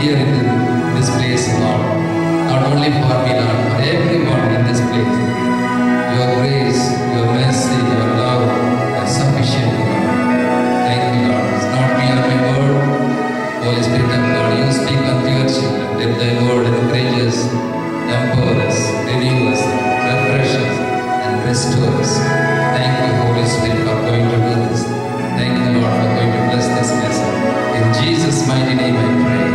here in this place, Lord. Not only for me, Lord, for everyone in this place. Your grace, your mercy, your love are sufficient, Lord. Thank you, Lord. It's not me or my word. Holy Spirit of God, you speak unto your children. Let thy word encourage us, empower us, renew us, refresh us, and restore us. Thank you, Holy Spirit, for going to do this. Thank you, Lord, for going to bless this message. In Jesus' mighty name I pray.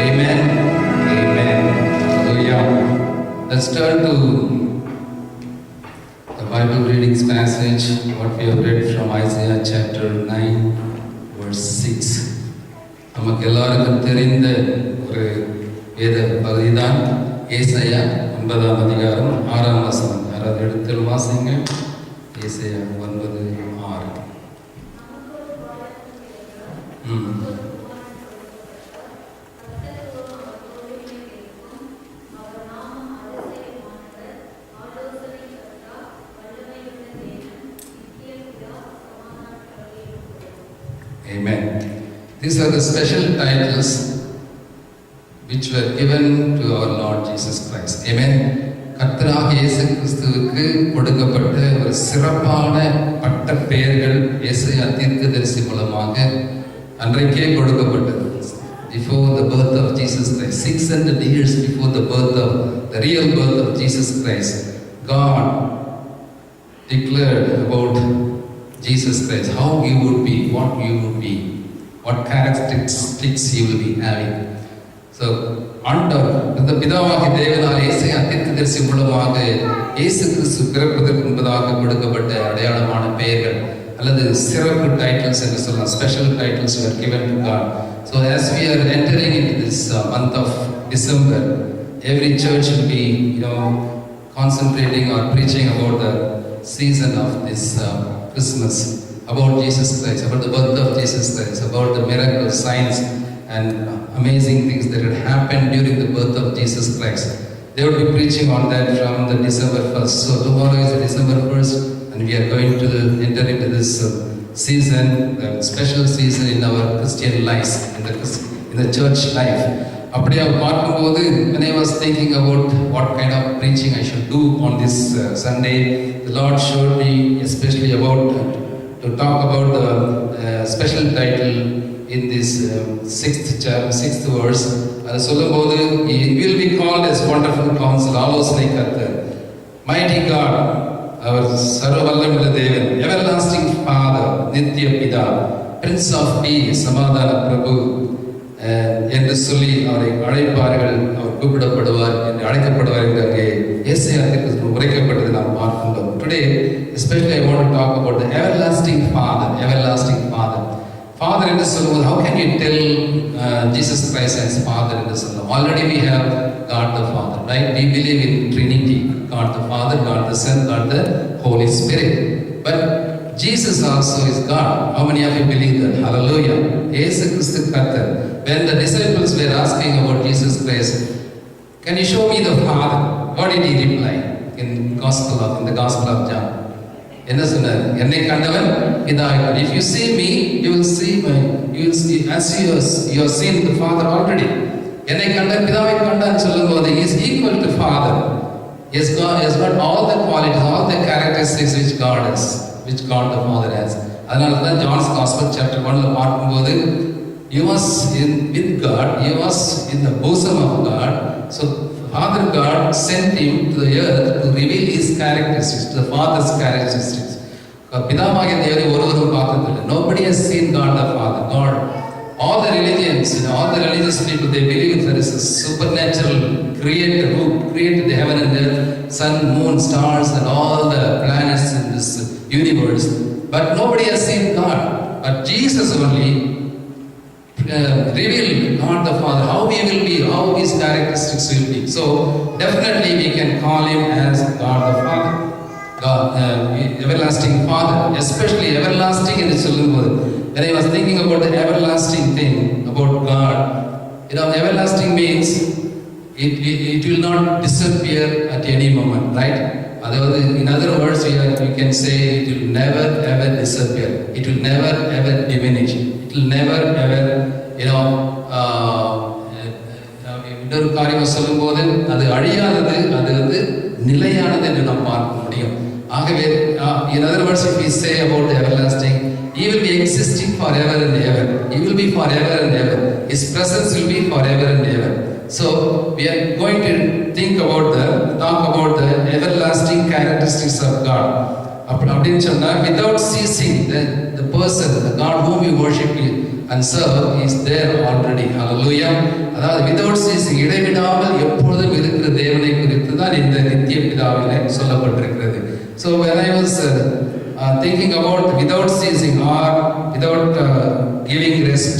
Amen. Amen. Hallelujah. Let's turn to the Bible readings passage, what we have read from Isaiah chapter 9, verse 6. நமக்கு எல்லாருக்கும் தெரிந்த ஒரு வேத பகுதிதான் ஏசாயா 9ஆம் அதிகாரம் 6ஆம் வசனம். யாராவது எடுத்து வாசிங்க. ஏசாயா 9:6. Amen. These are the special titles which were given to our Lord Jesus Christ. Amen. கர்த்தராகிய இயேசு கிறிஸ்துவுக்கு கொடுக்கப்பட்ட ஒரு சிறப்பான பட்ட பெயர்கள் ஏசாயா தீர்க்கதரிசி மூலமாக அன்றைக்கே கொடுக்கப்பட்டது. Before the birth of Jesus Christ, 600 years before the real birth of Jesus Christ, God declared about Jesus Christ, how he would be, what he would be, what characteristics he will be having. So, ஆண்டவர் இந்த பிதாவாகிய தேவனால் ஏசாயா தீர்க்கதரிசி மூலமாக இயேசு கிறிஸ்து பிறப்பதற்கு முன்பதாக கொடுக்கப்பட்ட அடையாளமான பெயர்கள் அல்லது சிறப்பு டைட்டில்ஸ் என்று சொல்லலாம். Special titles were given to God. So as we are entering into this month of December, every church will be, concentrating or preaching about the season of this Christmas, about Jesus Christ, about the birth of Jesus Christ, about the miracles, signs, and amazing things that had happened during the birth of Jesus Christ. They will be preaching on that from the December 1st. So tomorrow is December 1st, and we are going to enter into this season, the special season in our Christian lives, in the church life. அப்படியே பார்க்கும்போது when I was thinking about what kind of preaching I should do on this Sunday, the Lord showed me especially about to talk about the special title in this sixth verse. அது சொல்லும்போது he will be called as wonderful counselor, ஆலோசனை கர்த்தர், mighty God, அவர் சர்வ வல்லமையுள்ள தேவன், everlasting Father, நித்திய பிதா, Prince of Peace, சமாதான பிரபு என்று சொல்லி அவரை அழைப்பார்கள். அவர் கூப்பிடப்படுவார் என்று அழைக்கப்படுவார் என்று அங்கே ஏசாயா தீர்க்கதரிசி உரைக்கப்பட்டது நாம் பார்க்கின்றோம். Today especially I want to talk about the everlasting Father. Father என்று சொல்லும்போது how can you tell Jesus Christ as Father என்று சொல்லலாம்? Already we have God the Father, right? We believe in Trinity, God the Father, God the Son, God the Holy Spirit. But Jesus also is God. How many of you believe that? Hallelujah. இயேசு கிறிஸ்து கர்த்தர். When the disciples were asking about Jesus Christ, can you show me the Father? What did he reply in the Gospel of John? என்ன சொன்னார்? என்னை கண்டவன் பிதாவை. If you see me, you will see as you have seen the Father already. என்னை கண்ட பிதாவை கண்டான்னு சொல்லும்போது he is equal to Father. He has got all the qualities, all the characteristics which God the Father has. அதனால தான் John's Gospel chapter 1ல பார்க்கும்போது he was with God, he was in the bosom of God. So Father God sent him to the earth to reveal his characteristics, to the Father's characteristics. பிதாவாகிய தேவனை ஒருவரும் பார்த்ததில்லை. Nobody has seen God the Father. God, all the religions, all the religious people, they believe there is a supernatural creator who created the heaven and earth, sun, moon, stars, and all the planets in this universe. But nobody has seen God. But Jesus only revealed God the Father, how he will be, how his characteristics will be. So definitely we can call him as God the Father, God, everlasting Father, especially everlasting in the children. When I was thinking about the everlasting thing about God, everlasting means it will not disappear at any moment, right? In other words, we can say it will never ever disappear. It will never ever diminish. It will never ever இன்னொரு காரியம் சொல்லும்போது அது அழியாதது, அது வந்து நிலையானது என்று நாம் பார்க்க முடியும். ஆகவே in other words, if we say about everlasting, he will be existing forever and ever. He will be forever and ever. His presence will be forever and ever. So we are going to talk about the everlasting characteristics of God. அப்படின்னு சொன்னா, without ceasing, the person, the God whom we worship and serve is there already. Hallelujah. அதாவது without ceasing, இடைவிடாமல் எப்பொழுதும் இருக்கிற தேவனை குறித்து தான் இந்த நித்திய பிதாவிலே சொல்லப்பட்டிருக்கிறது. So when I was thinking about without ceasing or without giving rest,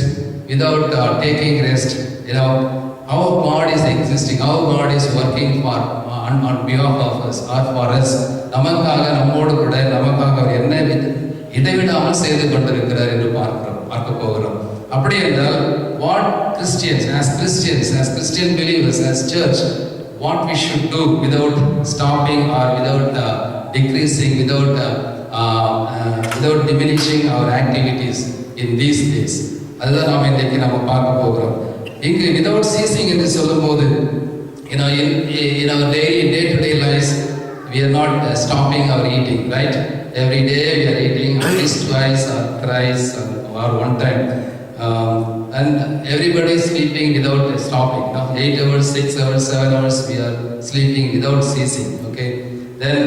without taking rest, how God is existing, how God is working on behalf of us or for us, நமக்காக, நம்மோடு கூட நமக்காக அவர் என்ன இடைவிடாமல் செய்து கொண்டிருக்கிறார் என்று பார்க்க போகிறோம். அப்படி என்றால் what Christians, as Christian believers, as church, what we should do without stopping or without decreasing, without diminishing our activities in these days. அதுதான் நாம் இன்றைக்கு நம்ம பார்க்க போகிறோம். இங்கு without ceasing என்று சொல்லும்போது, in our day-to-day lives, we are not stopping our eating, right? Every day we are eating at least twice or thrice or one time. And everybody is sleeping without stopping. 8 hours, 6 hours, 7 hours we are sleeping without ceasing. Okay. Then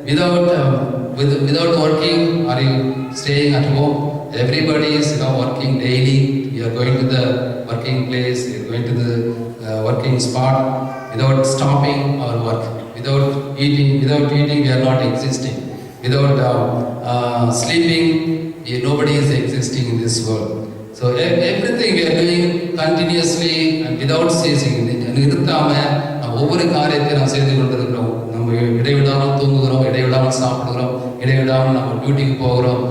without working, are you staying at home? Everybody is working daily. You are going to the working place. You are going to the working spot without stopping our work. Without eating, we are not existing. Without sleeping, nobody is existing in this world. So everything we are doing continuously and without ceasing. நிறுத்தாம ஒவ்வொரு காரியத்தை நாம் செய்து கொண்டிருக்கிறோம். நம்ம இடைவிடாமல் தூங்குகிறோம், இடைவிடாமல் சாப்பிடுகிறோம், இடைவிடாமல் நம்ம டியூட்டிக்கு போகிறோம்.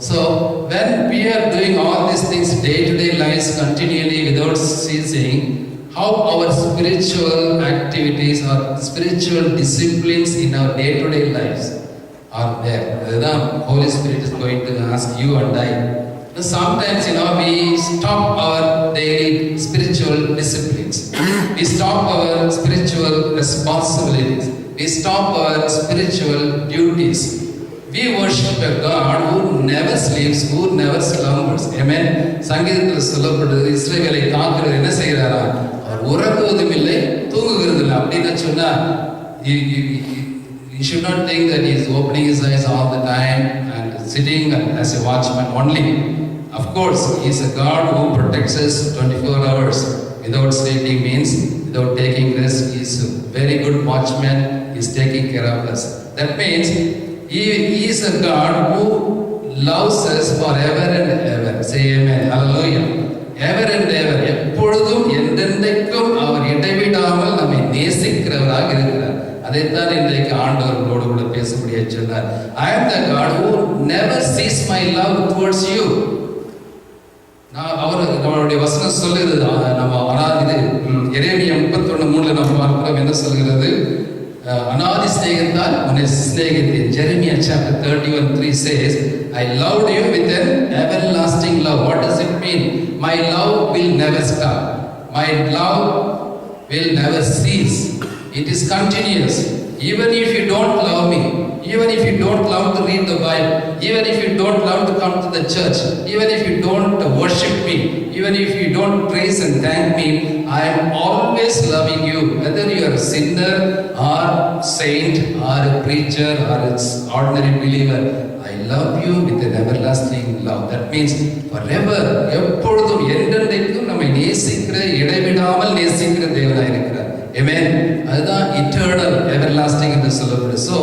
So when we are doing all these things day-to-day lives continually without ceasing, how our spiritual activities or spiritual disciplines in our day-to-day lives are there. That's Holy Spirit is going to ask you and I. Sometimes we stop our daily spiritual disciplines. We stop our spiritual responsibilities. We stop our spiritual duties. We worship a God who never sleeps, who never slumbers. Amen. சங்கீதத்தில் சொல்லப்படுது, இஸ்ரவேலை காக்கிறவர் என்ன செய்கிறாரா? அவர் உறங்குவதும் இல்லை, தூங்குகிறதும் இல்லை. அப்படின்னு சொன்னா, you should not think that he is opening his eyes all the time and sitting as a watchman only. Of course, he is a God who protects us 24 hours. Without sleeping means without taking rest. He is a very good watchman. He is taking care of us. That means he is a God who loves us forever and ever. Say amen. Hallelujah. Ever and ever. எப்பொழுதும் என்றென்றைக்கும் அவர் இடைவிடாமல் நம்மை நேசிக்கிறவராக இருக்கிறார். அதைத்தான் இன்றைக்கு ஆண்டவர்களோடு கூட பேசக்கூடிய சொன்னார். I am the God who never cease my love towards you. நம்மளுடைய வசனம் சொல்லுது, நம்ம இது எரேமியா 31:3 நம்ம பார்க்கிறோம். என்ன சொல்கிறது? அநாதி ஸ்நேகத்தால் உன்னை சிநேகித்தேன். Jeremiah chapter 31:3 says, I loved you with an everlasting love. What does it mean? My love will never stop. My love will never cease. It is continuous. Even if you don't love me, even if you don't love to read the Bible, even if you don't love to come to the church, even if you don't worship me, even if you don't praise and thank me, I am always loving you. Whether you are a sinner or saint or a preacher or an ordinary believer, I love you with an everlasting love. That means forever, எப்பொழுதும் என்றென்றைக்கும் நம்மை நேசிக்கிற, இடைவிடாமல் நேசிக்கிற தேவனாய் இருக்கிறார். Amen. அதுதான் eternal, everlasting என்று சொல்லப்படுது. So,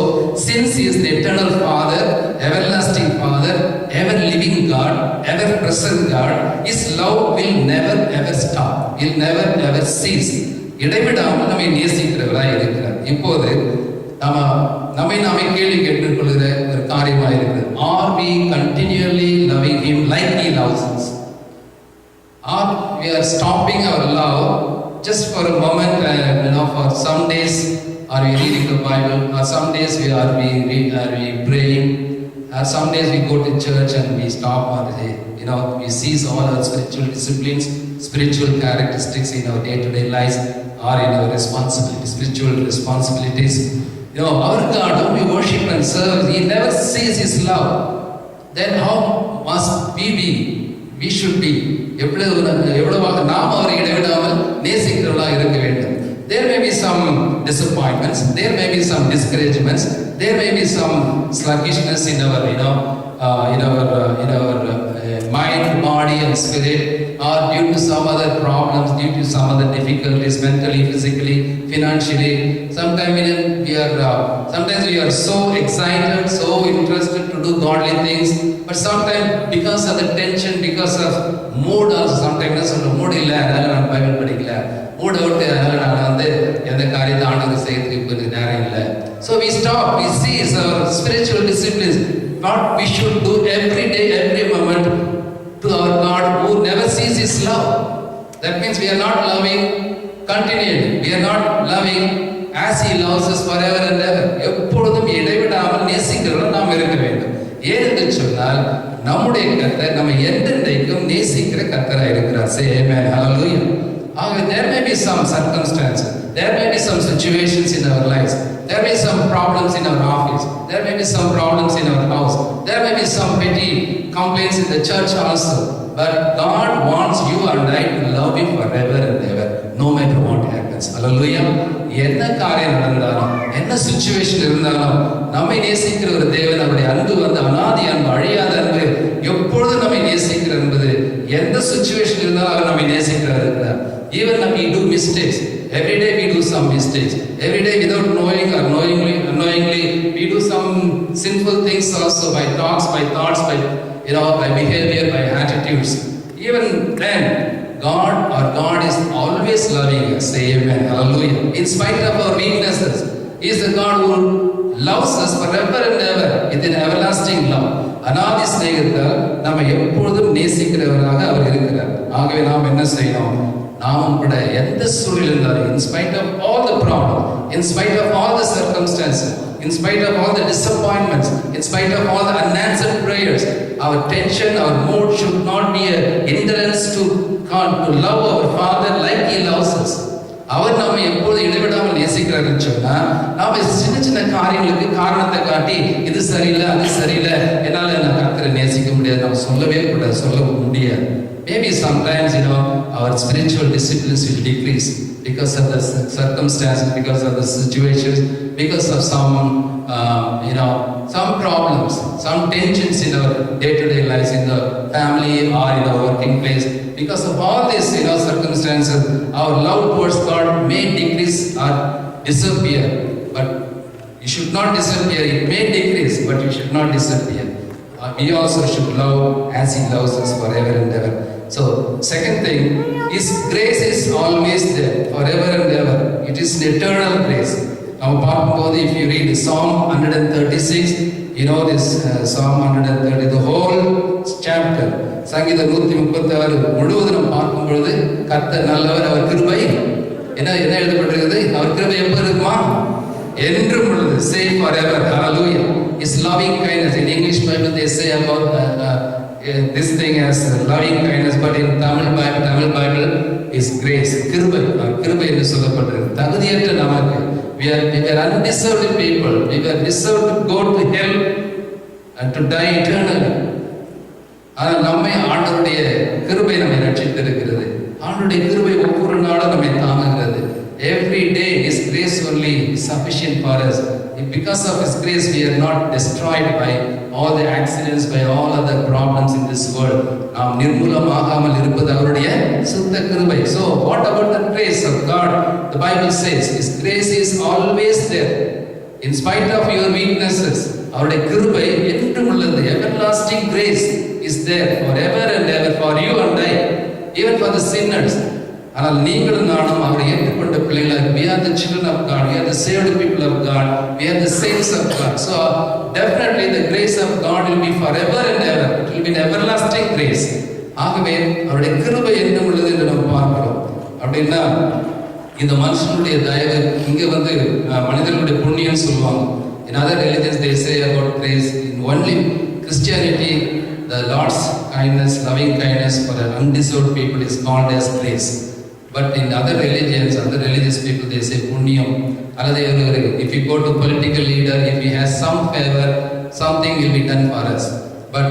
since he is the eternal Father, everlasting Father, ever living God, ever present God, his love will never ever stop, will never ever cease. இடைவிடாமல் நம்மை நேசிக்கிறவராய் இருக்கிறார். இப்போது நம்மை நாமே கேள்வி கேட்டுக்கொள்கிற ஒரு காரியமாக இருக்கிறது. Are we continually loving him like he loves us? Or we are stopping our love just for a moment, for some days are we reading the Bible, or some days are we praying, or some days we go to church and we stop, or we cease all our spiritual disciplines, spiritual characteristics in our day-to-day lives. are in our responsibilities, spiritual responsibilities. You know, our God whom we worship and serve, He never sees His love. Then how must we be? We should be. எவ்வளவாக நாம் அவரை இடைவிடாமல் நேசிக்கிறவர்களாக இருக்க வேண்டும். There may be some disappointments, there may be some discouragements, there may be some sluggishness in our, mind, body, and spirit, or due to some other problems, due to some other difficulties, mentally, physically, financially. Sometimes we are so excited, so interested to do godly things, but sometimes because of the tension, because of mood, or sometimes mood illa adala na bible padikala, mood out adala na வந்து எந்த காரியத்தை ஆண்டவர் செய்யறதுக்கு நேரம் இல்லை. So we stop, we cease our spiritual disciplines. What we should do every day, every moment to our God who never sees His love. That means we are not loving continually. We are not loving as He loves us forever and ever. எப்பொழுதும் இடைவிடாமல் நேசிக்கிறவர்கள் நாம் இருக்க வேண்டும். ஏனென்று சொன்னால் நம்முடைய கர்த்தர் நம்மை என்றென்றைக்கும் நேசிக்கிற கர்த்தராக இருக்கிறார். Say amen, hallelujah. There may be some circumstances, there may be some situations in our lives, there may be some problems in our office, there may be some problems in our house, there may be some petty complaints in the church also, but God wants you and I to love Him forever and ever, no matter what happens. Hallelujah. என்ன காரியம் நடந்தாலும், என்ன situation இருந்தாலும், நம்மை நேசிக்கிற ஒரு தேவன், அவருடைய அன்பு வந்து அனாதி அன்பு, அழியாத அன்பு, எப்பொழுதும் நம்மை நேசிக்கிறார் என்பது எந்த சிச்சுவேஷன் இருந்தாலும் அவர் நம்மை நேசிக்கிறார் இருக்கிறார். Even when we do mistakes, every day we do some mistakes. Every day without knowing or unknowingly, we do some sinful things also by thoughts, by behavior, by attitudes. Even then, God is always loving us. Say amen, hallelujah. In spite of our weaknesses, He is the God who loves us forever and ever with an everlasting love. அநாதி ஸ்நேகத்தால் நம்ம எப்பொழுதும் நேசிக்கிறவராக அவர் இருக்கிறார். ஆகவே நாம் என்ன செய்யணும்? நாமும் கூட எந்த சூழ்நிலை இருந்தாலும், in spite of all the problems, in spite of all the circumstances, in spite of all the disappointments, in spite of all the unanswered prayers, our tension, our mood should not be a hindrance to God, to love our Father like He loves us. அவர் நம்மை எப்பொழுது இடைவிடாமல் நேசிக்கிறார்னு சொன்னா, நாம சின்ன சின்ன காரியங்களுக்கு காரணத்தை காட்டி இது சரியில்லை, அது சரியில்லை, என்னால நான் கர்த்தரை நேசிக்க முடியாது, நம்ம சொல்லவே கூடாது, சொல்ல முடியாது. Maybe sometimes, our spiritual disciplines will decrease because of the circumstances, because of the situations, because of some problems, some tensions in our day-to-day lives, in the family or in our working place. Because of all these, circumstances, our love towards God may decrease or disappear. But it should not disappear. It may decrease, but it should not disappear. We also should love as He loves us forever and ever. So, second thing, His grace is always there, forever and ever. It is an eternal grace. Now, if you read Psalm 136, this Psalm 130, the whole chapter, சங்கீதம் 136 முழுவதும் நாம் பார்க்கும் பொழுது கர்த்தர் நல்லவர், அவர் கிருபை என்ன எழுதப்பட்டிருக்கிறது? அவர் கிருபை எப்ப இருக்குமா? என்றும் உள்ளது. Say forever, hallelujah. His loving kindness. In English Bible they say about this thing as loving kindness, but in Tamil Bible is grace. கிருபை என்று சொல்லப்பட்டிருக்கு. தகுதியற்ற நமக்கு, we are undeserved people. We were deserved to go to hell and to die eternally. ஆனால் நம்மை ஆண்டவருடைய கிருபை நம்மை ரட்சித்திருக்கிறது. ஆண்டவருடைய கிருபை ஒவ்வொரு நாளும் நம்மை தாங்குகிறது. Every day His grace only is sufficient for us. Because of His grace we are not destroyed by all the accidents, by all other problems in this world. நாம் நிர்மூலமாகாமல் இருப்பது அவருடைய சுத்த கிருபை. So what about the grace of God? The Bible says His grace is always there. In spite of your weaknesses, அவருடைய கிருபை என்றும் உள்ளது. Everlasting grace is there forever and ever for you and I, even for the sinners. ஆனால் நீங்களும் நானும் அவரை ஏற்றுக்கொண்ட பிள்ளைகளாக, we are the children of God, we are the saved people of God, we are the saints of God. So definitely the grace of God will be forever and ever. It will be an everlasting grace. ஆகவே அவருடைய கிருபை என்ன உள்ளது என்று நாம் பார்க்கிறோம். அப்படின்னா இந்த மனுஷனுடைய தயவு இங்க மனிதர்களுடைய புண்ணியம் சொல்லுவாங்க. In other religions they say about grace. In only Christianity, the Lord's kindness, loving kindness for an undeserved people is called as grace. But in other religions, other religious people, they say punyam. If you go to political leader, if he has some favor, something will be done for us. But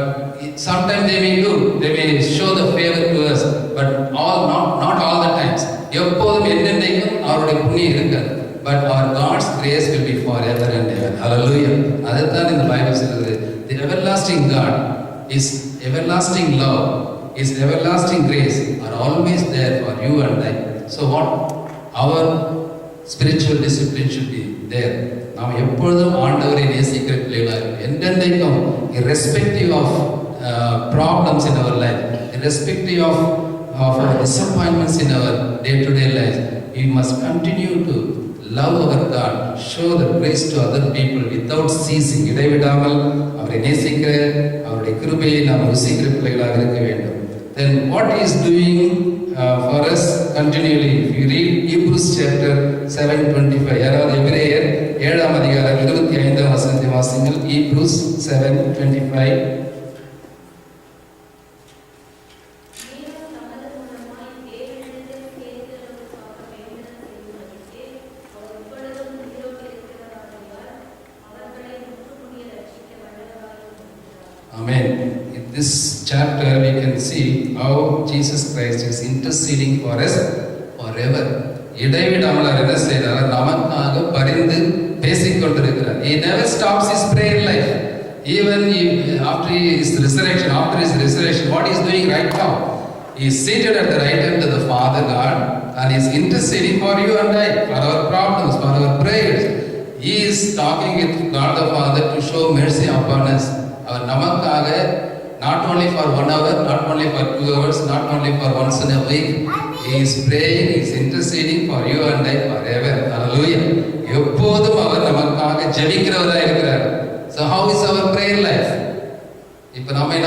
sometimes they may show the favor to us, but not all the times. எப்போதும் என்னென்னைக்கும் அவருடைய புண்ணியம் இருக்காது. But our God's grace will be forever and ever. Hallelujah. அதைத்தான் இந்த Bible சொல்லுது. The everlasting God, His everlasting love, His everlasting grace are always there for you and I. So what our spiritual discipline should be there. நாம் எப்பொழுதும் ஆண்டவரை நேசிக்கிற பிள்ளைகளாக இருக்கோம். என்றென்றைக்கும் irrespective of problems in our life, irrespective of our disappointments in our day-to-day life, we must continue to love our God, show the grace to other people without ceasing. இடைவிடாமல் அவரை நேசிக்கிற அவருடைய கிருபையை நாம் ருசிக்கிற பிள்ளைகளாக இருக்க வேண்டும். Then what He is doing for us continually. If you read Hebrews chapter 7:25, யாராவது எபிரேயர் 7ஆம் அதிகாரம் 25ஆம் வசனத்தை வாசிங்கள். Hebrews 7:25. Amen. In this chapter we can see how Jesus Christ is interceding for us forever. இடைவிடாமல் அவர் என்ன செய்கிறார்? நமக்காக பரிந்து பேசிக் கொண்டிருக்கிறார். He never stops his prayer life. Even after his resurrection, what he is doing right now? He is seated at the right hand of the Father God and he is interceding for you and I, for our problems, for our prayers. He is talking with God the Father to show mercy upon us. அவர் நமக்காக not only for 1 hour, not only for 2 hours, not only for once in a week, He is praying, He is interceding for you and I forever. Hallelujah. எப்போதும் அவர் நமக்காக ஜெபிக்கிறவராக இருக்கிறார். So how is our prayer life? இப்போ நாமே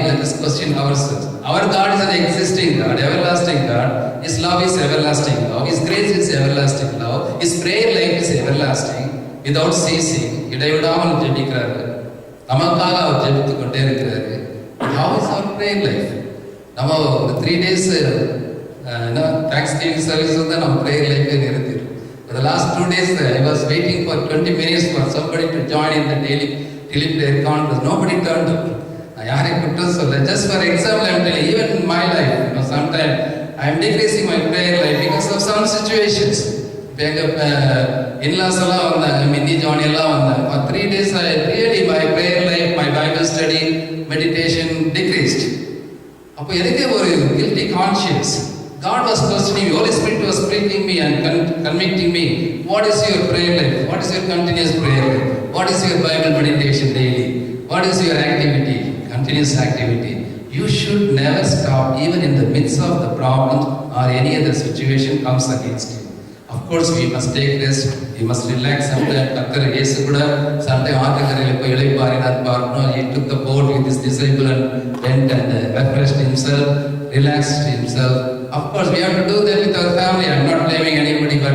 let us question ourselves. Our God is an existing God, everlasting God. His love is everlasting love. His grace is everlasting love. His prayer life is everlasting, without ceasing. இடைவிடாமல் ஜெபிக்கிறார். நமக்காக அவர் ஜெபித்துக் கொண்டே இருக்கிறாரு. How is our prayer life? நம்ம 3 days Thanksgiving service வந்து நம்ம prayer life நிறுத்திட்டோம். For the last 2 days I was waiting for 20 minutes for somebody to join in the daily prayer conference. Nobody turned up. நான் யாரையும் குற்றம் சொல்ல. Just for example, I am telling you, even in my life, sometimes I am decreasing my prayer life because of some situations. எங்க in-laws எல்லாம் வந்தாங்க, மின்னி Johnny எல்லாம் வந்தாங்க. For 3 days I really my prayer life, my Bible study, meditation decreased. அப்போ எனக்கு ஒரு guilty conscience. God was questioning me, Holy Spirit was speaking me and convicting me. What is your prayer life? What is your continuous prayer life? What is your Bible meditation daily? What is your activity? Continuous activity. You should never stop even in the midst of the problem or any other situation comes against you. Of course, we must take rest. We must relax sometimes. கர்த்தர் இயேசு கூட Sunday ஆற்றுக்கரையில் போய் இளைப்பாறினார் பார்க்கணும். He took the boat with his disciple and went and refreshed himself, relaxed himself. Of course, we have to do that with our family. I'm not blaming anybody, but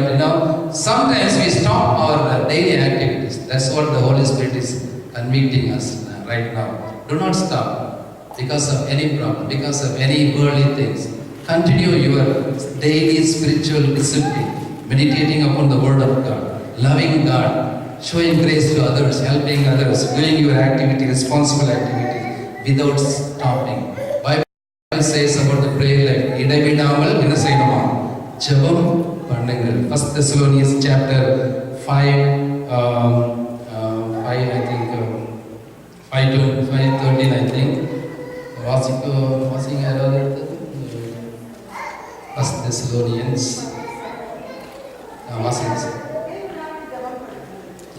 sometimes we stop our daily activities. That's what the Holy Spirit is convicting us right now. Do not stop because of any problem, because of any worldly things. Continue your daily spiritual discipline, meditating upon the Word of God, loving God, showing grace to others, helping others, doing your activity, responsible activity without stopping. Bible says about the prayer life, இடைவிடாமல் என்ன செய்யணுமா? ஜெபம் பண்ணுங்கள். 1 Thessalonians chapter 5 I think 5:13 I think. வாசிங்க யாராவது 1 Thessalonians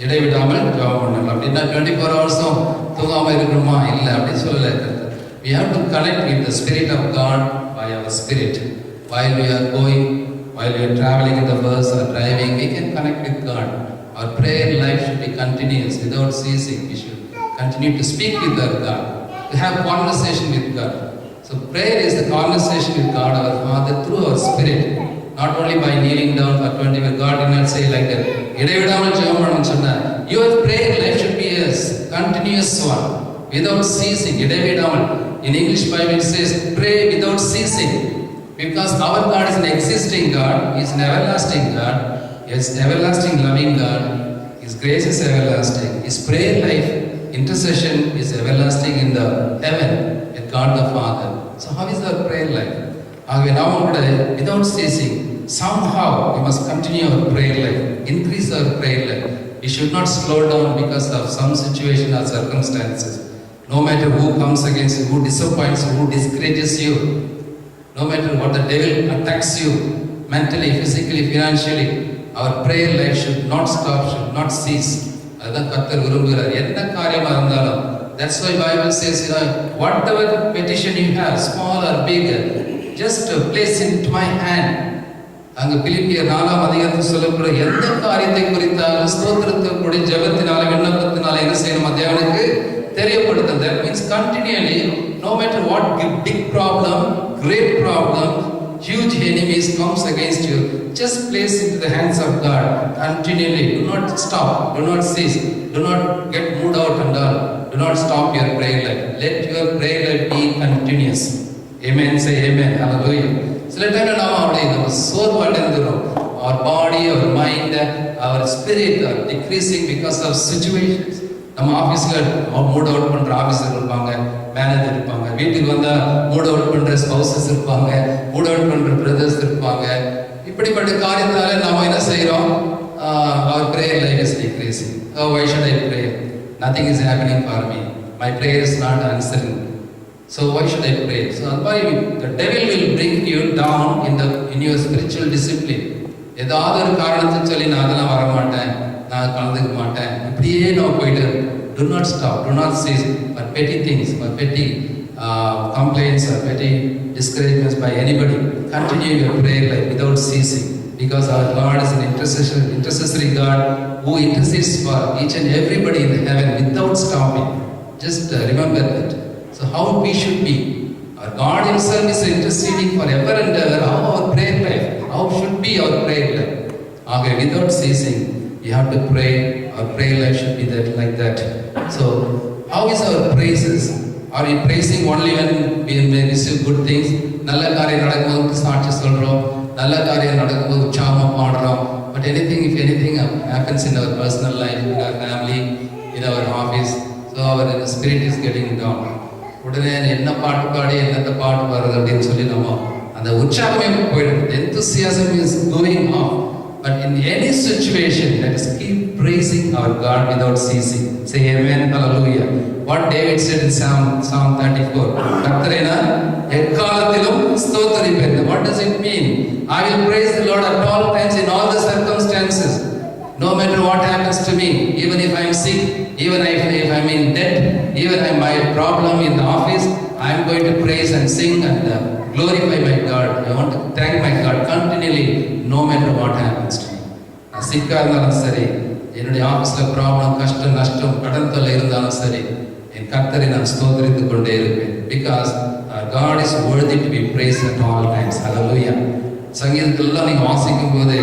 இடைவிடாமல் ஜெபம் பண்ணலாம். அப்படின்னா 24 hours தூங்காம இருக்கணுமா? இல்லை, அப்படி சொல்லலை. We have to connect with the Spirit of God by our spirit. While we are going, while we are traveling in the bus or driving, we can connect with God. Our prayer life should be continuous, without ceasing. We should continue to speak with our God, to have conversation with God. So prayer is the conversation with God, our Father, through our spirit. Not only by kneeling down for 20 minutes. God did not say like that. இடைவிடாமல் ஜெபம் பண்ணணும்னு சொன்னார். Your prayer life should be a continuous one, without ceasing. இடைவிடாமல். In English Bible it says pray without ceasing. Because our God is an existing God, He is an everlasting God, He is an everlasting loving God, His grace is everlasting, His prayer life, intercession is everlasting in the heaven with God the Father. So how is our prayer life? ஆகவே நாம் கூட without ceasing, somehow we must continue our prayer life, increase our prayer life. We should not slow down because of some situation or circumstances. No matter who comes against you, who disappoints you, who discourages you, no matter what the devil attacks you, mentally, physically, financially, our prayer life should not stop, should not cease. அதுதான் கர்த்தர் விரும்புகிறார். எந்த காரியமா இருந்தாலும். That's why Bible says, whatever petition you have, small or big, just place into my hand. அங்க பிலிப்பியர் 4ஆம் அதிகாரத்தில் சொல்லப்படுற எந்த காரியத்தை குறித்தாலும் ஸ்தோத்திரத்தோடு ஜெபத்தினால விண்ணப்பத்தினால என்ன செய்யணும் தேவனுக்கு தெரியப்படுத்தும். That means continually, no matter what big problem, great problem, huge enemies comes against you, just place into the hands of God continually. Do not stop, do not cease, do not get moved out and all. Do not stop your prayer life. Let your prayer life be continuous. Amen. Say amen. Hallelujah. சில டைம்ல நாம அப்படியே நம்ம சோர்வடைந்துரும். Our body, our mind, our spirit are decreasing because of situations. நம்ம ஆபீஸ்ல mood out பண்ற officer இருப்பாங்க, manager இருப்பாங்க, வீட்டுக்கு வந்தா மூட் அவுட் பண்ற ஸ்பௌசஸ் இருப்பாங்க, மூட் அவுட் பண்ற பிரதர்ஸ் இருப்பாங்க. இப்படிப்பட்ட காரியத்தால நாம என்ன செய்யறோம்? Our prayer life is decreasing. Oh, why should I pray? Nothing is happening for me. My prayer is not answering. So why should I pray? So why the devil will bring you down in your spiritual discipline. ஏதாவது ஒரு காரணத்தை சொல்லி நான் அதெல்லாம் வர மாட்டேன், நான் கலந்துக்க மாட்டேன், இப்படியே நம்ம போயிட்டு. Do not stop, do not cease for petty things, for petty complaints or petty discouragements by anybody. Continue your prayer life without ceasing, because our God is an intercessory God who intercedes for each and everybody in the heaven without stopping. Just remember that. So how we should be? Our God Himself is interceding for ever and ever. How our prayer life? How should be our prayer life? Okay, without ceasing, you have to pray. Our prayer life should be that like that. So, how is our praises? Are we praising only when we receive good things? நல்ல காரியம் நடக்கும்போது சாட்சி சொல்றோம், நல்ல காரியம் நடக்கும்போது உற்சாகமா பாடுறோம். But if anything happens in our personal life, in our family, in our office, so our spirit is getting down. உடனே என்ன பாட்டு பாடி என்னத்த பாட்டு பாடுறது அப்படின்னு சொல்லி நம்ம அந்த உற்சாகமே போயிடும். Enthusiasm is going off. But in any situation, let us keep praising our God without ceasing. Say amen, hallelujah. What David said in Psalm 34, கர்த்தரை நான் எக்காலத்திலும் ஸ்தோத்திரிப்பேன். What does it mean? I will praise the Lord at all times in all the circumstances. No matter what happens to me, even if I am sick, even if I am in debt, even if my problem in the office, I am going to praise and sing and glorify my God. I want to thank my God continually, no matter what happens to me. நான் சிக்கா இருந்தாலும் சரி, என்னுடைய ஆஃபீஸ்ல problem, கஷ்டம், நஷ்டம், கடன் தொல்லை இருந்தாலும் சரி, என் கர்த்தரை நான் ஸ்தோத்திரித்துக் கொண்டே இருப்பேன். Because our God is worthy to be praised at all times. Hallelujah. சங்கீதத்திலெல்லாம் நீங்க வாசிக்கும் போது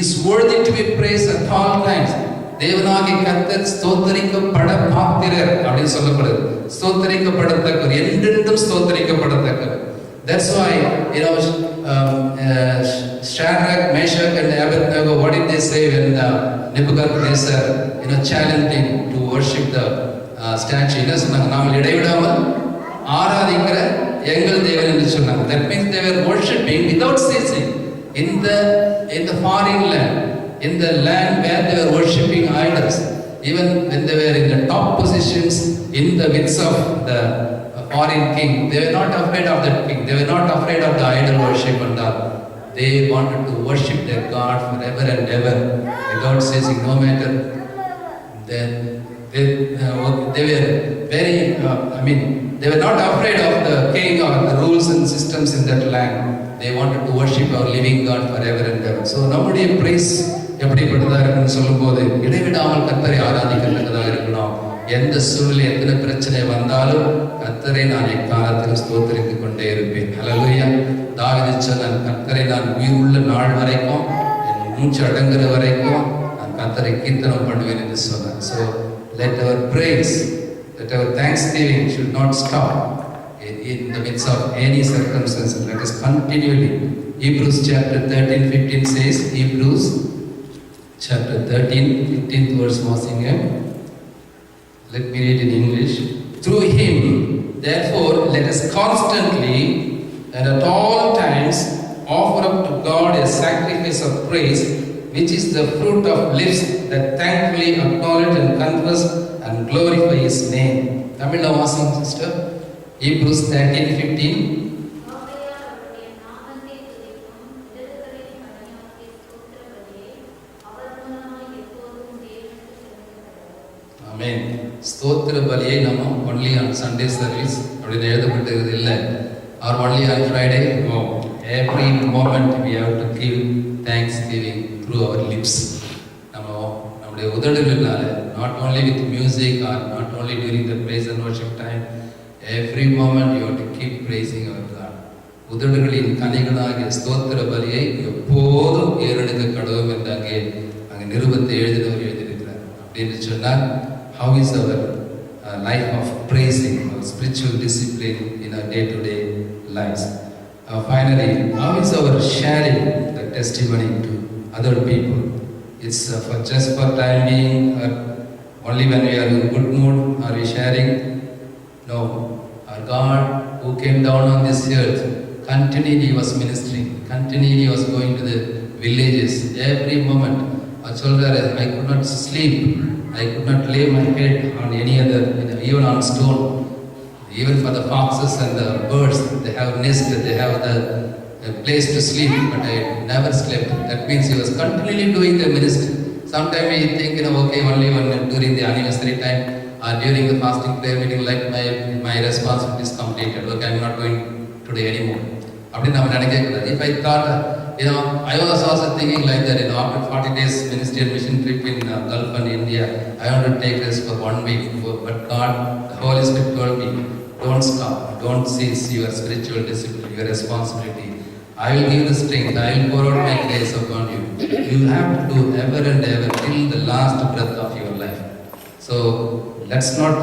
is worthy to be praised at all times. தேவனாகிய கர்த்தர் ஸ்தோத்திரிக்கப்பட பாத்திரர் அப்படின்னு சொல்லப்படுது. ஸ்தோத்திரிக்கப்படத்தக்கவர், என்றென்றும் ஸ்தோத்திரிக்கப்படத்தக்கவர். That's why Shadrach, Meshach and Abednego, what did they say when Nebuchadnezzar challenged him to worship the statue? என்ன சொன்னாங்க? நாங்கள் இடைவிடாமல் ஆராதிக்கிற எங்கள் தேவன் என்று சொன்னாங்க. That means they were worshiping without ceasing in the foreign land, in the land where they were worshipping idols. Even when they were in the top positions in the midst of the foreign king, they were not afraid of that king. They were not afraid of the idol worship and all. They wanted to worship their God forever and ever without ceasing, no matter. Then they were very, they were not afraid of the king or the rules and systems in that land. They wanted to worship our living God forever and ever. So நம்முடைய praise எப்படிப்பட்டதா இருக்குன்னு சொல்லும்போது, இடைவிடாமல் கர்த்தரை ஆராதிக்கிறதுக்காக இருக்கணும். எந்த சூழ்நிலை, எத்தனை பிரச்சனை வந்தாலும் கர்த்தரை நான் எக்காலத்திலும் ஸ்தோத்திரித்துக் கொண்டே இருப்பேன். ஹல்லேலூயா. தாவீது சொன்னான், கர்த்தரை நான் உயிர் உள்ள நாள் வரைக்கும், என் மூச்சு அடங்குற வரைக்கும் நான் கர்த்தரை கீர்த்தனம் பண்ணுவேன் என்று சொன்னான். So let our praise, let our thanksgiving should not stop. in the midst of any circumstances. Let us continually. Hebrews chapter 13, 15 says, Hebrews chapter 13, 15th verse Wasingham. Let me read in English. Through him, therefore, let us constantly and at all times offer up to God a sacrifice of praise, which is the fruit of lips that thankfully acknowledge and confess and glorify his name. Tamil Vasing sister. Hebrews 13, 15. Amen. Stotra Baliye Nama only on Sunday service. Or only on Friday. No. Every moment we have to give thanksgiving through our lips. Not only with music or not only during the praise and worship time. Every moment you have to keep praising our God. உதடுகளின் கனிகளாகிய ஸ்தோத்திர பலியை எப்போதும் ஏறெடுக்க கடவுள் என்று அங்கே நிருபத்தை எழுதியிருக்கிறார். அப்படின்னு சொன்னால், how is our life of praising, our spiritual discipline in our day-to-day lives? Finally, how is our sharing the testimony to other people? It's for just for time being, or only when we are in good mood are we sharing? No. Our God who came down on this earth, continually was ministering, continually was going to the villages every moment. Our children, I could not sleep, I could not lay my head on any other, even on stone. Even for the foxes and the birds, they have nest, they have the place to sleep, but I never slept. That means he was continually doing the ministry. Sometimes we think, okay, only during the anniversary time or during the fasting prayer meeting, like my responsibility is completed. Okay, I'm not going today anymore. If I thought, I was also thinking like that, after 40 days ministry and mission trip in Gulf and India, I want to take rest for 1 week. But God, the Holy Spirit told me, don't stop, don't cease your spiritual discipline, your responsibility. I will give the strength, I will pour out my grace upon you. You have to do ever and ever till the last breath of your life. So let's not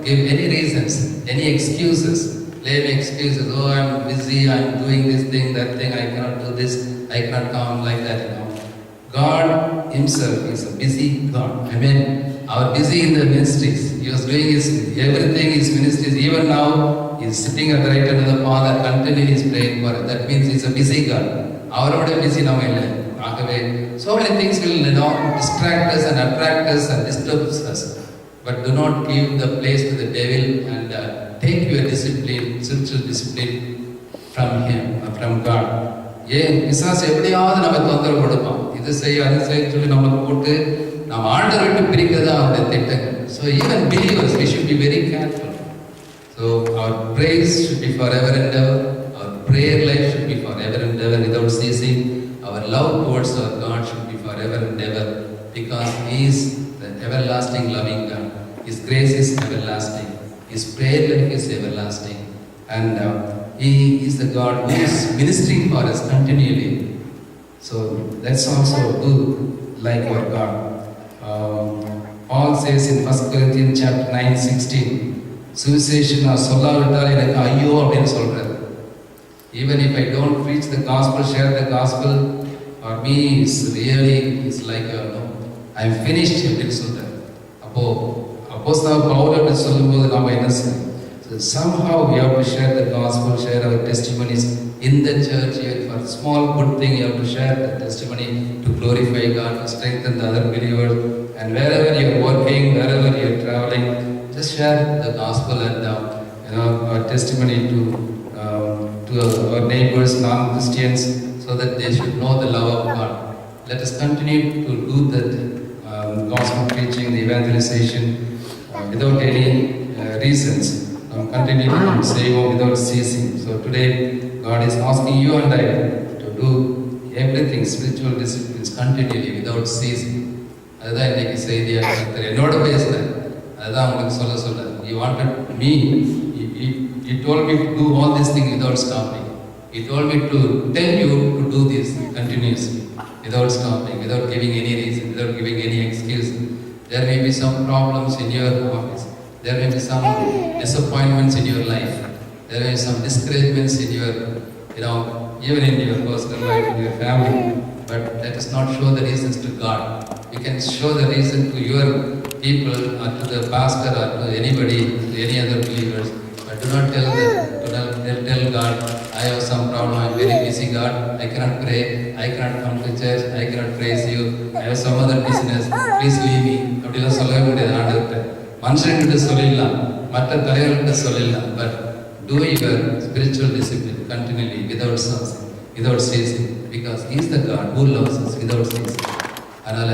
give any reasons, any excuses, lame excuses. Oh, I'm busy, I'm doing this thing, that thing, I cannot do this, I cannot come like that. God himself is a busy God. Amen. Our busy in the ministries. He was doing everything, his ministries. Even now, he is sitting at the right hand of the Father, continually is praying for us. That means he's a busy God. Our busy now. So many things will distract us and attract us and disturb us. But do not give the place to the devil and take your discipline, spiritual discipline from him, from God. பிசாசு எப்படியாவது நம்ம தொந்தரவு கொடுப்பான். இது செய்ய அது செய்ய சொல்லி நம்மளை போட்டு நாம் ஆண்டவரை விட்டு பிரிக்கிறது அவருடைய திட்டங்கள். So even believers, we should be very careful. So our praise should be forever and ever. Our prayer life should be forever and ever without ceasing. Our love towards our God should be forever and ever, because he is the everlasting loving God. His grace is everlasting. His prayer life is everlasting. And he is the God who is ministering for us continually. So let's also do like our God. Paul says in 1 Corinthians chapter 9:16, சுவிசேஷம் நான் சொல்லாவிட்டால் எனக்கு ஐயோ அப்படின்னு சொல்றாரு. Even if I don't preach the gospel, share the gospel, for me it's like I'm finished அப்படின்னு சொல்றாரு. அப்போ அப்போஸ்தலன் பவுல் அப்படி சொல்லும்போது நாம என்ன செய்யணும்? So somehow we have to share the gospel, share our testimonies in the church. For small good thing, you have to share the testimony to glorify God, to strengthen the other believers. And wherever you are working, wherever you are traveling, just share the gospel and our testimony to our neighbors, non-Christians, so that they should know the love of God. Let us continue to do that gospel preaching, the evangelization without any reasons. Continue to say without ceasing. So today, God is asking you and I to do everything, spiritual disciplines, continually without ceasing. அதுதான் இன்னைக்கு செய்தியாக கர்த்தர் என்னோட பேசுகிறேன். அதுதான் உங்களுக்கு சொல்ல He wanted me, he told me to do all these things without stopping. He told me to tell you to do this continuously, without stopping, without giving any reason, without giving any excuse. There may be some problems in your office. There may be some disappointments in your life. There may be some discouragements in your, even in your personal life, in your family. But let us not show the reasons to God. You can show the reason to your people or to the pastor or to anybody, to any other believers. But do not tell them, tell God, I have some problem, I am very busy God, I cannot pray, I cannot come to church, I cannot praise you, I have some other business, please leave me. அப்படிலாம் சொல்லவே முடியாது ஆண்டவர்கிட்ட. மனுஷன்கிட்ட சொல்லிடலாம், மற்ற தலைவர்கிட்ட சொல்லிடலாம். But do your spiritual discipline continually without ceasing, because He is the God who loves us without ceasing. அதனால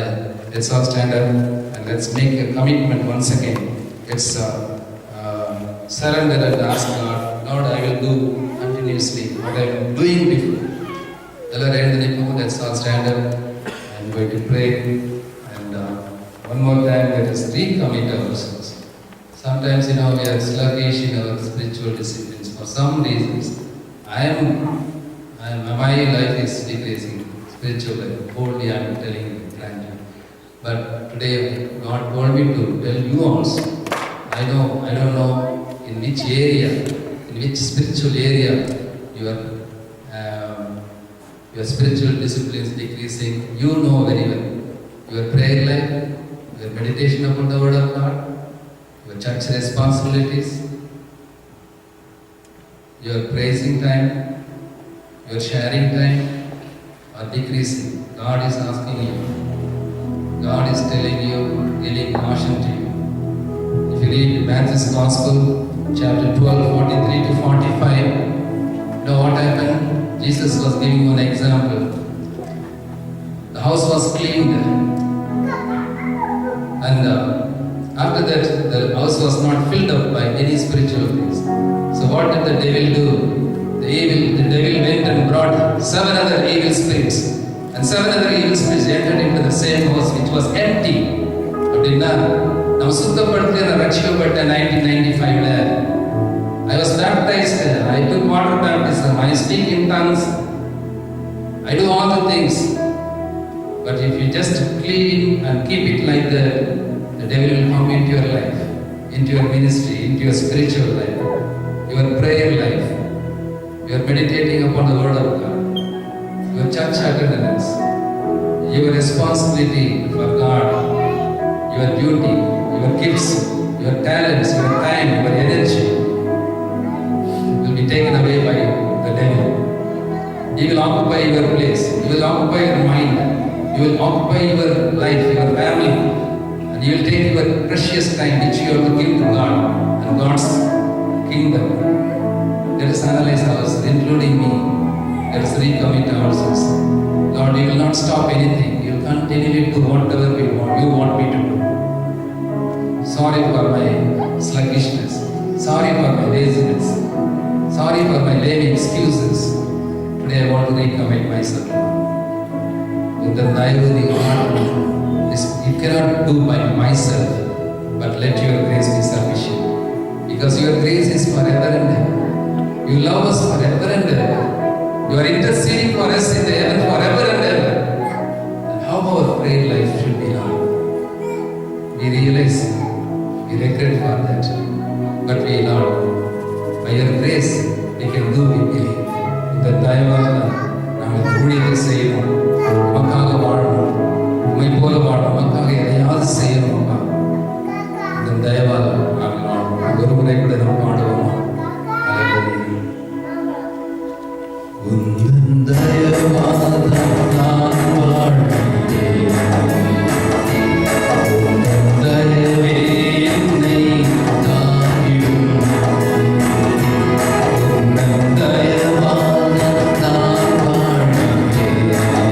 let's all stand up and let's make a commitment once again. Let's surrender and ask God, Lord, I will do continuously what I am doing before. Let's all stand up. I am going to pray, and one more time let us recommit ourselves. Sometimes we are sluggish in our spiritual disciplines for some reasons. My life is decreasing, spiritual life. Boldly I am telling you, frankly. But today God told me to tell you also. I don't know in which area, in which spiritual area your spiritual discipline is decreasing. You know very well. Your prayer life, your meditation upon the Word of God, your church responsibilities, your praising time, your sharing time are decreasing. God is asking you. God is telling you, giving caution to you. If you read Matthew's Gospel, chapter 12, 43 to 45, you know what happened? Jesus was giving one example. The house was cleaned, and after that, the house was not filled up by any spiritual things. So what did the devil do? The devil went and brought 7 other evil spirits, and 7 other evil spirits entered into the same house which was empty. அப்படின்னா நம்ம சுத்தப்படுத்தி நான் ரட்சிக்கப்பட்ட 1995ல I was baptized, I took water baptism, I speak in tongues, I do all the things. But if you just clean and keep it like that, the devil will come into your life, into your ministry, into your spiritual life, your prayer life, your meditating upon the Word of God, your church attendance, your responsibility for God, your duty, your gifts, your talents, your time, your energy will be taken away by the devil. He will occupy your place, he will occupy your mind, he will occupy your life, your family, and he will take your precious time which you have to give to God and God's kingdom. Let us analyze ourselves, including me. Let us recommit ourselves. Lord, we will not stop anything. You will continually do whatever you want me to do. Sorry for my sluggishness. Sorry for my laziness. Sorry for my lame excuses. Today I want to recommit myself. In the Nairobi God, you cannot do by myself, but let your grace be sufficient. Because your grace is forever and ever. You love us forever and ever. You are interceding for us in the heaven forever and ever. And how our prayer life should be now. We realize, we regret for that. But we, Lord, by your grace, we can do, we believe. இந்த தயவாக நாங்கள் ஊழியர்கள் செய்யணும், உமக்காக வாழணும், உண்மை போல வாழணும், உமக்காக எதையாவது செய்யணும். இந்த தயவாக நாங்கள் வாழணும். ஒரு முறை கூட நாம் பாடுவோமா? உந்தன் தயவாக நான் வாழ்கிறேன். உந்தன் தயவே என்னை தாங்கிடும். உந்தன் தயவாக நான் வாழ்கிறேன்.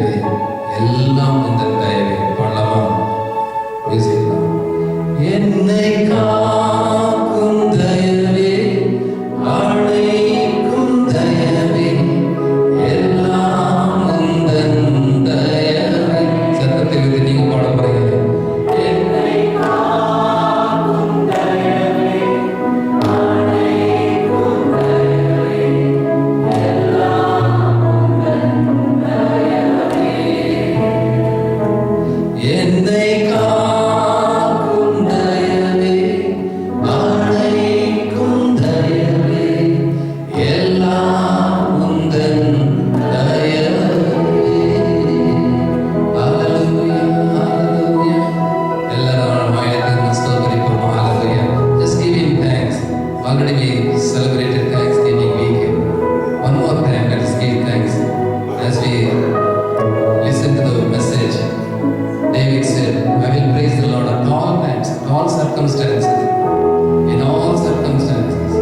தயவே எல்லாம் உந்தன் தயவே பாடலாமா? மியூசிக் என்னை காக்கும் தயவே அழைக்கும் தயவே எல்லாம் உந்தன் தயவே. சத்தத்தை விட்டு நீங்க பாட போறீங்க. என்னை காக்கும் தயவே அழைக்கும் தயவே எல்லாம் உந்தன் தயவே. என்னை celebrated Thanksgiving week. One more time, let us give thanks. As we listen to the message, David said, I will praise the Lord at all times, at all circumstances, in all circumstances,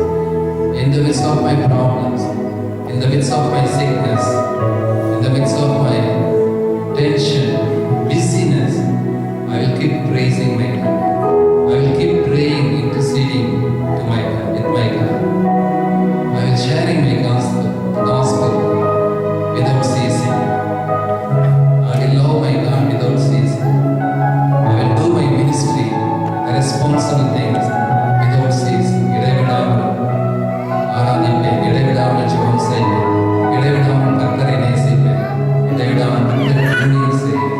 in the midst of my problems, in the midst of my sickness, in the midst of my tension, busyness, I will keep praising my God. I will keep praying, interceding to my God, with my God. I will sharing my gospel without ceasing. I will love my God without ceasing. I will do my ministry, the responsible things without ceasing. இடைவிடாமல் ஆராதிப்பேன், இடைவிடாமல் ஜெபம் செய்வேன், இடைவிடாமல் கர்த்தரை நேசிப்பேன், இடைவிடாமல் கர்த்தருக்கு ஊழியம் செய்வேன்,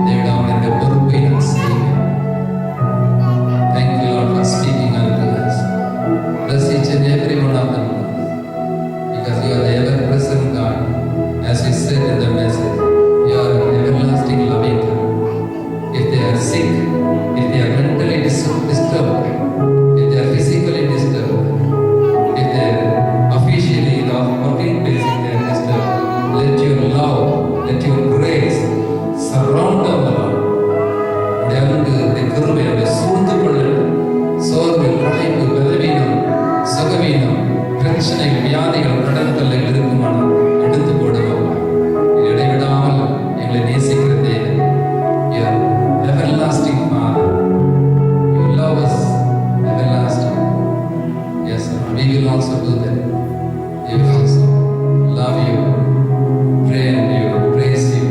இடைவிடாமல் இந்த பொறுப்பை நான் செய்வேன். Thank you, Lord, for speaking unto us. Bless each and every one of them, because you are the ever-present God. As we said in the message, you are an everlasting loving God. If they are sick, if they are mentally disturbed, if they are physically disturbed, if they are officially in the working place, if they are disturbed, let your love, let your grace surround them, Lord. கிருபையோட சூழ்ந்து கொள்ளட்டும். சோர்வு, களைப்பு, பலவீனம், சுகவீனம், பிரச்சனைகள், வியாதிகள், கடன்கள் இருக்குமானால் எடுத்து போடுவோம். இடைவிடாமல் எங்களை நேசிக்கிற தேவன், you are everlasting Father. You love us everlasting. Yes, Lord, we will also do that. We will also love you, pray you, praise you,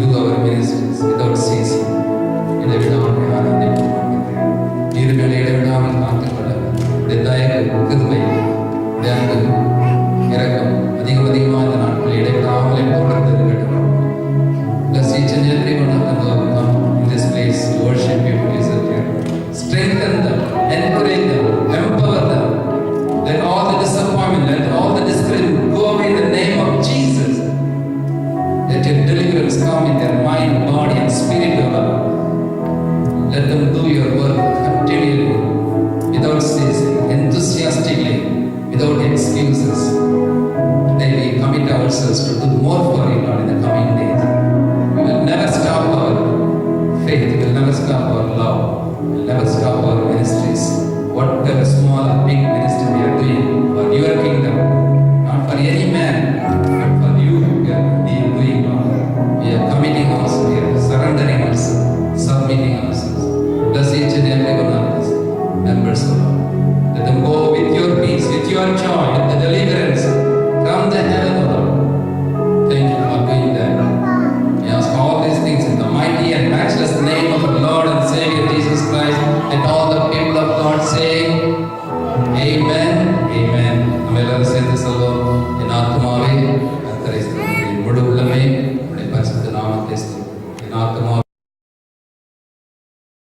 do our ministries without ceasing. இடைவிடாமல் ஆராதிப்போம். நீர் மேலே இடைவிடாமல் காத்துக்கொள்ள உடைய தயவு, கிருபை, உடைய அன்பு, இரக்கம் அதிகமாக இந்த நாட்கள் இடைவிடாமல் எப்பொழுது இருக்கட்டும். Bless each and every one of them who have come in this place to worship you, please, here. Strengthen them, encourage them, empower them. Let all the disappointment, let all the discouragement go away in the name of Jesus. Let your deliverance come in their mind, body and spirit, O Lord. Let them do your work continually